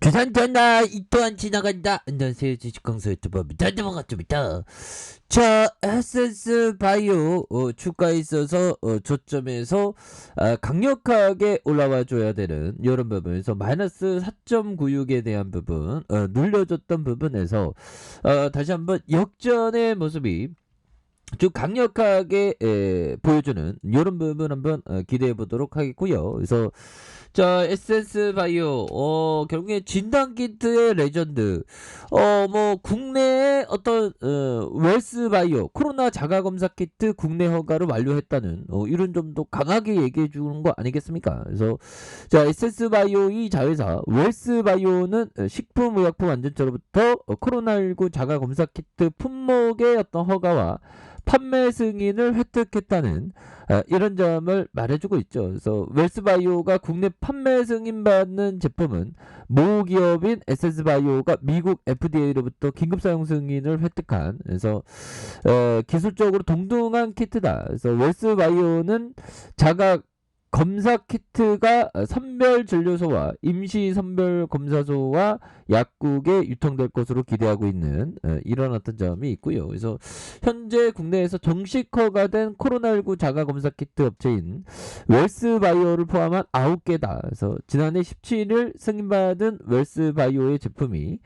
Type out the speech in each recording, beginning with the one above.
두산 전화 이 또한 지나간다. 안녕하세요, 주식강사 유튜버입니다. 반갑습니다. 자, 에센스 바이오 주가에 있어서 저점에서 강력하게 올라와 줘야 되는 이런 부분에서 마이너스 4.96에 대한 부분, 눌려줬던 부분에서 다시 한번 역전의 모습이 좀 강력하게 보여주는 이런 부분 한번 기대해 보도록 하겠고요. 그래서 자, 에센스 바이오 결국에 진단키트의 레전드, 뭐 국내에 어떤 웰스 바이오 코로나 자가검사 키트 국내 허가를 완료했다는 이런 점도 강하게 얘기해 주는 거 아니겠습니까? 그래서 자, 에센스 바이오 이 자회사 웰스 바이오는 식품의약품안전처로부터 코로나19 자가검사 키트 품목의 어떤 허가와 판매 승인을 획득했다는 이런 점을 말해주고 있죠. 그래서 웰스바이오가 국내 판매 승인받는 제품은 모 기업인 에센스바이오가 미국 FDA로부터 긴급 사용 승인을 획득한, 그래서 기술적으로 동등한 키트다. 그래서 웰스바이오는 자가 검사 키트가 선별진료소와 임시선별검사소와 약국에 유통될 것으로 기대하고 있는 이런 어떤 점이 있고요. 그래서 현재 국내에서 정식 허가된 코로나19 자가검사 키트 업체인 웰스바이오를 포함한 9개다. 그래서 지난해 17일 승인받은 웰스바이오의 제품이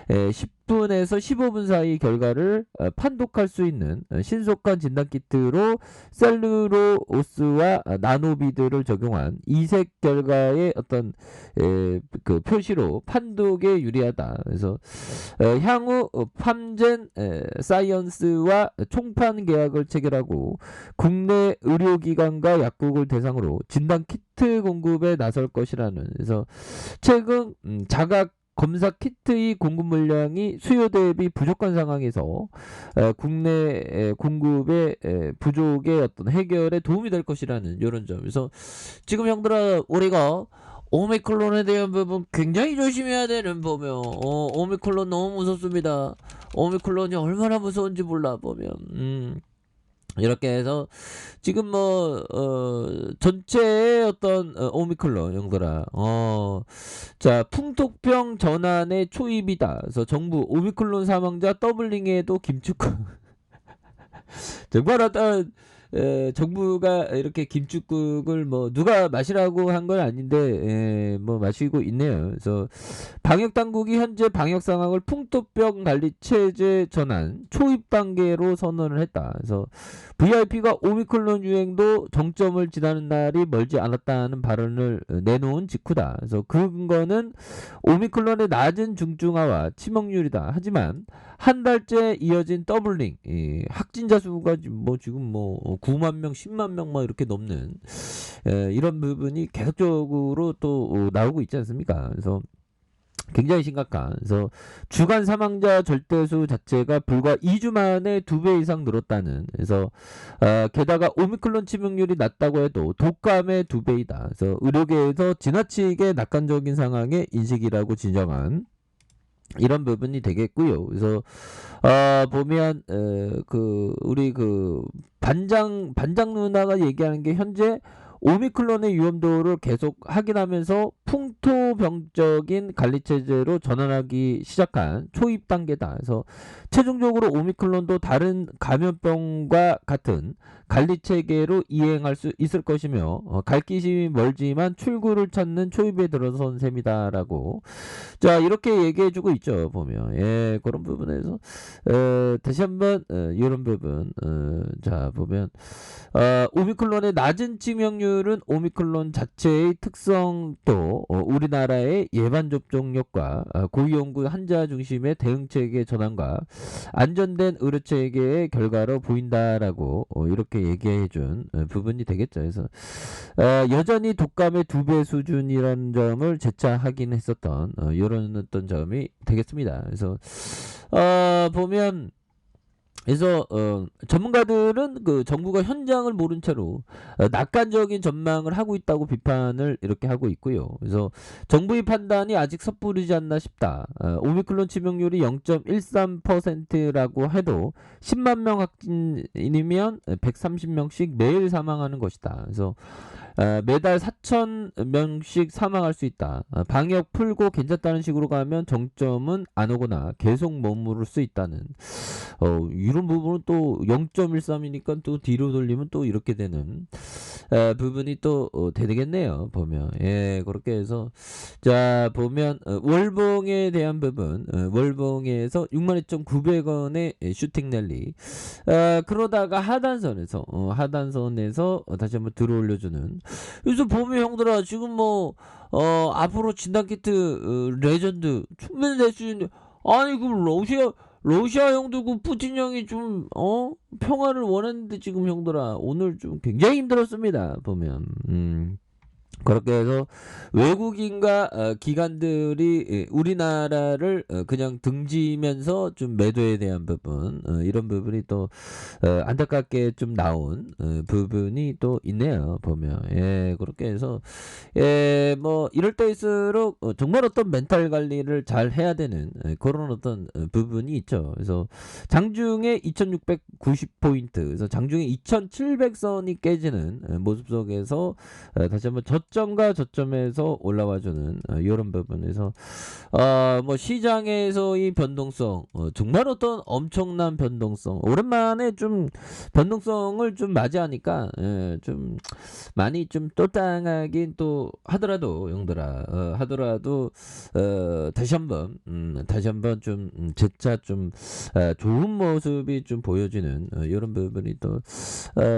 10분에서 15분 사이 결과를 판독할 수 있는 신속한 진단키트로 셀루로스와 나노비드를 적용한 이색 결과의 어떤 그 표시로 판독에 유리하다. 그래서 향후 팜젠 사이언스와 총판 계약을 체결하고 국내 의료기관과 약국을 대상으로 진단키트 공급에 나설 것이라는, 그래서 최근 자가 검사 키트의 공급 물량이 수요 대비 부족한 상황에서 국내 공급의 부족의 어떤 해결에 도움이 될 것이라는 이런 점에서 지금 형들아, 우리가 오미크론에 대한 부분 굉장히 조심해야 되는 보면 오미크론 너무 무섭습니다. 오미크론이 얼마나 무서운지 몰라 보면 이렇게 해서 지금 뭐 전체의 어떤 오미클론 형들아, 자, 풍토병 전환의 초입이다. 그래서 정부 오미클론 사망자 더블링에도 김축구 정말 어떤 정부가 이렇게 김축국을 뭐 누가 마시라고 한 건 아닌데 뭐 마시고 있네요. 그래서 방역 당국이 현재 방역 상황을 풍토병 관리 체제 전환 초입 단계로 선언을 했다. 그래서 VIP가 오미클론 유행도 정점을 지나는 날이 멀지 않았다는 발언을 내놓은 직후다. 그래서 그 근거는 오미클론의 낮은 중증화와 치명률이다. 하지만 한 달째 이어진 더블링, 확진자 수가 뭐 지금 뭐 9만 명, 10만 명 막 이렇게 넘는 이런 부분이 계속적으로 또 나오고 있지 않습니까? 그래서 굉장히 심각한. 그래서 주간 사망자 절대수 자체가 불과 2주 만에 2배 이상 늘었다는. 그래서 게다가 오미클론 치명률이 낮다고 해도 독감의 2배이다. 그래서 의료계에서 지나치게 낙관적인 상황의 인식이라고 지정한 이런 부분이 되겠고요. 그래서 보면 그 우리 그 반장 누나가 얘기하는 게 현재 오미클론의 위험도를 계속 확인하면서 풍토병적인 관리 체제로 전환하기 시작한 초입 단계다. 그래서 최종적으로 오미클론도 다른 감염병과 같은 관리 체계로 이행할 수 있을 것이며 갈 길이 멀지만 출구를 찾는 초입에 들어선 셈이다라고, 자, 이렇게 얘기해주고 있죠. 보면 그런 부분에서 다시 한번 이런 부분, 자, 보면 오미클론의 낮은 치명률은 오미클론 자체의 특성도 우리나라의 예방 접종력과 고위험군 환자 중심의 대응체계 전환과 안전된 의료체계의 결과로 보인다라고 이렇게 얘기해준 부분이 되겠죠. 그래서 여전히 독감의 2배 수준이라는 점을 재차 확인했었던 이런 어떤 점이 되겠습니다. 그래서 보면, 그래서 전문가들은 그 정부가 현장을 모른 채로 낙관적인 전망을 하고 있다고 비판을 이렇게 하고 있고요. 그래서 정부의 판단이 아직 섣부르지 않나 싶다. 오미클론 치명률이 0.13%라고 해도 10만 명 확진이면 130명씩 매일 사망하는 것이다. 그래서 매달 4,000명씩 사망할 수 있다. 방역 풀고 괜찮다는 식으로 가면 정점은 안 오거나 계속 머무를 수 있다는. 이런 부분은 또 0.13이니까 또 뒤로 돌리면 또 이렇게 되는 부분이 또 되겠네요. 보면 그렇게 해서 자 보면 월봉에 대한 부분 월봉에서 62,900원의 슈팅 랠리 그러다가 하단선에서 다시 한번 들어 올려주는. 그래서 보면 형들아 지금 뭐 앞으로 진단키트 레전드 충분히 될 수 있는. 아니 그럼 러시아 형도 그 푸틴 형이 좀 평화를 원했는데 지금 형들아 오늘 좀 굉장히 힘들었습니다. 보면 그렇게 해서 외국인과 기관들이 우리나라를 그냥 등지면서 좀 매도에 대한 부분 이런 부분이 또 안타깝게 좀 나온 부분이 또 있네요. 보면 그렇게 해서 뭐 이럴 때일수록 정말 어떤 멘탈 관리를 잘 해야 되는 그런 어떤 부분이 있죠. 그래서 장중에 2690포인트 그래서 장중에 2700선이 깨지는 모습 속에서 다시 한번 저점과 저점에서 올라와주는 이런 부분에서 뭐 시장에서의 변동성 정말 어떤 엄청난 변동성 오랜만에 좀 변동성을 좀 맞이하니까 좀 많이 좀 똘땅하긴 또 하더라도 형들아 하더라도 다시 한번 좀 재차 좀 좋은 모습이 좀 보여지는 이런 부분이 또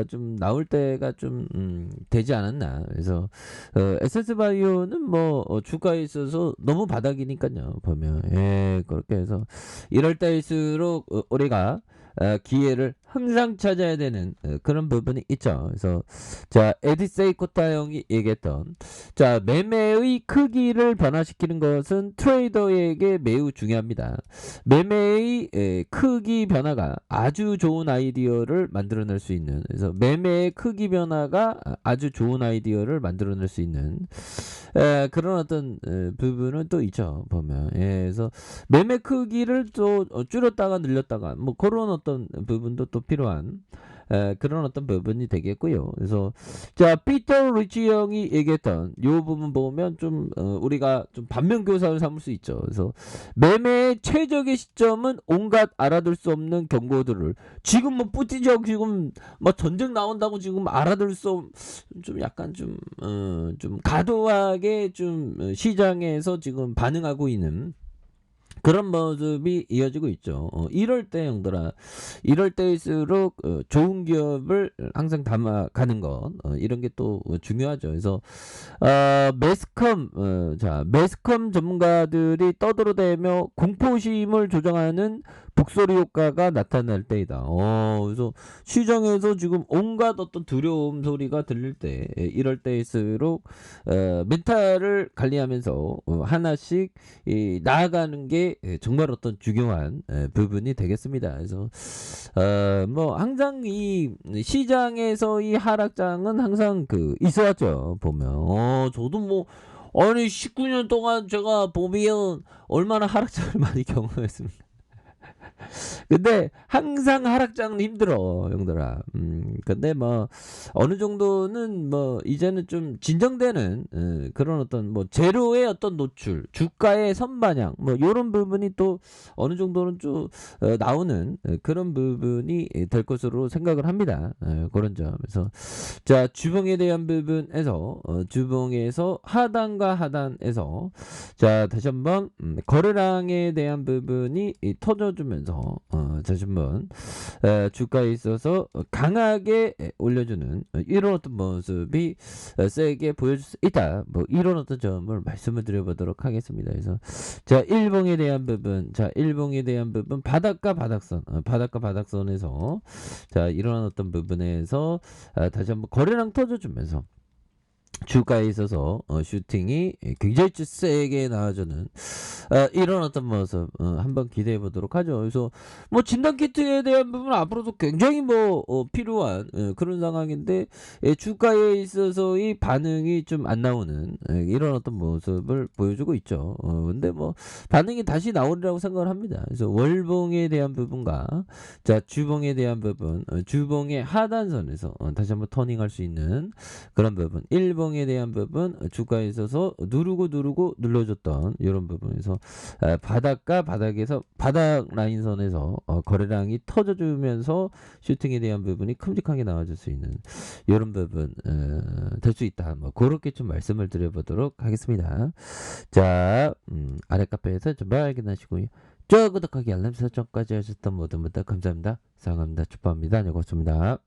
좀 나올 때가 좀 되지 않았나. 그래서 에센스바이오는 뭐 주가에 있어서 너무 바닥이니까요. 보면 그렇게 해서 이럴 때일수록 우리가 기회를 항상 찾아야 되는 그런 부분이 있죠. 그래서 자 에디세이 코타 형이 얘기했던 자 매매의 크기를 변화시키는 것은 트레이더에게 매우 중요합니다. 매매의 크기 변화가 아주 좋은 아이디어를 만들어낼 수 있는 그래서 매매의 크기 변화가 아주 좋은 아이디어를 만들어낼 수 있는 그런 어떤 부분은 또 있죠. 보면 그래서 매매 크기를 또 줄였다가 늘렸다가 뭐 그런 어떤 부분도 또 필요한 그런 어떤 부분이 되겠고요. 그래서 자 피터 리치 형이 얘기했던 요 부분 보면 좀 우리가 좀 반면교사를 삼을 수 있죠. 그래서 매매의 최적의 시점은 온갖 알아둘 수 없는 경고들을 지금 뭐 뿌티적 지금 뭐 전쟁 나온다고 지금 알아둘 수 좀 약간 좀 과도하게 좀 시장에서 지금 반응하고 있는 그런 모습이 이어지고 있죠. 이럴 때 형들아 이럴 때일수록 좋은 기업을 항상 담아가는 것 이런 게 또 중요하죠. 그래서 매스컴 전문가들이 떠들어대며 공포심을 조정하는 북소리 효과가 나타날 때이다. 그래서 시장에서 지금 온갖 어떤 두려움 소리가 들릴 때 이럴 때일수록 멘탈을 관리하면서 하나씩 나아가는 게 정말 어떤 중요한 부분이 되겠습니다. 그래서 뭐 항상 이 시장에서의 하락장은 항상 있어왔죠. 보면 저도 뭐 아니 19년 동안 제가 보면 얼마나 하락장을 많이 경험했습니다. 근데 항상 하락장은 힘들어 형들아. 근데 뭐 어느 정도는 뭐 이제는 좀 진정되는 그런 어떤 뭐 제로의 어떤 노출 주가의 선반영 뭐 요런 부분이 또 어느 정도는 좀 나오는 그런 부분이 될 것으로 생각을 합니다. 그런 점에서 자 주봉에 대한 부분에서 주봉에서 하단과 하단에서 자 다시 한번 거래량에 대한 부분이 터져주면서 다시 한번 주가에 있어서 강하게 올려주는 이런 어떤 모습이 세게 보여줄 수 있다. 뭐 이런 어떤 점을 말씀을 드려보도록 하겠습니다. 그래서 자 일봉에 대한 부분, 바닥과 바닥선에서 자 이런 어떤 부분에서 다시 한번 거래량 터져주면서 주가에 있어서 슈팅이 굉장히 세게 나와주는 이런 어떤 모습 한번 기대해 보도록 하죠. 그래서 뭐 진단 키트에 대한 부분은 앞으로도 굉장히 뭐 필요한 그런 상황인데 주가에 있어서의 반응이 좀 안 나오는 이런 어떤 모습을 보여주고 있죠. 근데 뭐 반응이 다시 나오리라고 생각을 합니다. 그래서 월봉에 대한 부분과 자 주봉에 대한 부분, 주봉의 하단선에서 다시 한번 터닝할 수 있는 그런 부분, 일봉에 대한 부분, 주가에 있어서 누르고 눌러줬던 이런 부분에서 바닥과 바닥에서 바닥 라인선에서 거래량이 터져주면서 슈팅에 대한 부분이 큼직하게 나와줄 수 있는 이런 부분 될 수 있다. 뭐 그렇게 좀 말씀을 드려보도록 하겠습니다. 자, 아래 카페에서 좀 발견하시고요. 저 구독하기 알람 설정까지 하셨던 모든 분들 감사합니다. 사랑합니다. 축복합니다. 안녕히 계십니다.